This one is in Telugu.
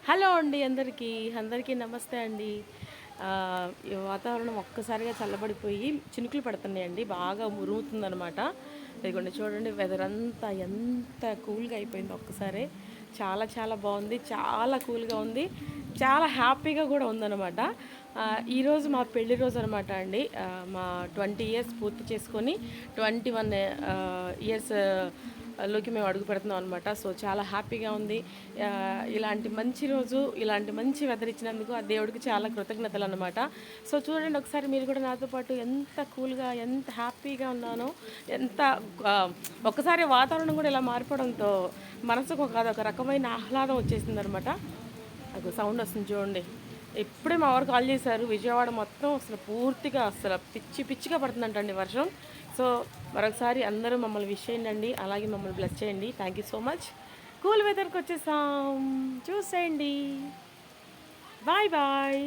హలో అండి అందరికీ నమస్తే అండి. ఈ వాతావరణం ఒక్కసారిగా చల్లబడిపోయి చినుకులు పడుతున్నాయండి. బాగా ఉరుముతుందనమాట. ఇదిగోండి చూడండి వెదర్ అంతా ఎంత కూల్‌గా అయిపోయిందో ఒక్కసారే. చాలా చాలా బాగుంది. చాలా కూల్‌గా ఉంది. చాలా హ్యాపీగా కూడా ఉందనమాట. ఈరోజు మా పెళ్లి రోజు అనమాట అండి. మా 20 ఇయర్స్ పూర్తి చేసుకొని 21 ఇయర్స్ లోకి మేము అడుగు పెడుతున్నాం అనమాట. సో చాలా హ్యాపీగా ఉంది. ఇలాంటి మంచి రోజు, ఇలాంటి మంచి వెదర్ ఇచ్చినందుకు ఆ దేవుడికి చాలా కృతజ్ఞతలు అనమాట. సో చూడండి ఒకసారి మీరు కూడా నాతో పాటు ఎంత కూల్గా, ఎంత హ్యాపీగా ఉన్నానో, ఎంత ఒక్కసారి వాతావరణం కూడా ఇలా మారిపోవడంతో మనసుకు అదొక రకమైన ఆహ్లాదం వచ్చేసింది అనమాట. అది సౌండ్ వస్తుంది చూడండి. ఇప్పుడే మా వారు కాల్ చేశారు. విజయవాడ మొత్తం అసలు పూర్తిగా అసలు పిచ్చిగా పడుతుందంటండి వర్షం. సో మరొకసారి అందరూ మమ్మల్ని విష్ చేయండి, అలాగే మమ్మల్ని బ్లెస్ చేయండి. Thank you so much. Cool వెదర్కి వచ్చేసాం, చూసేయండి. Bye bye.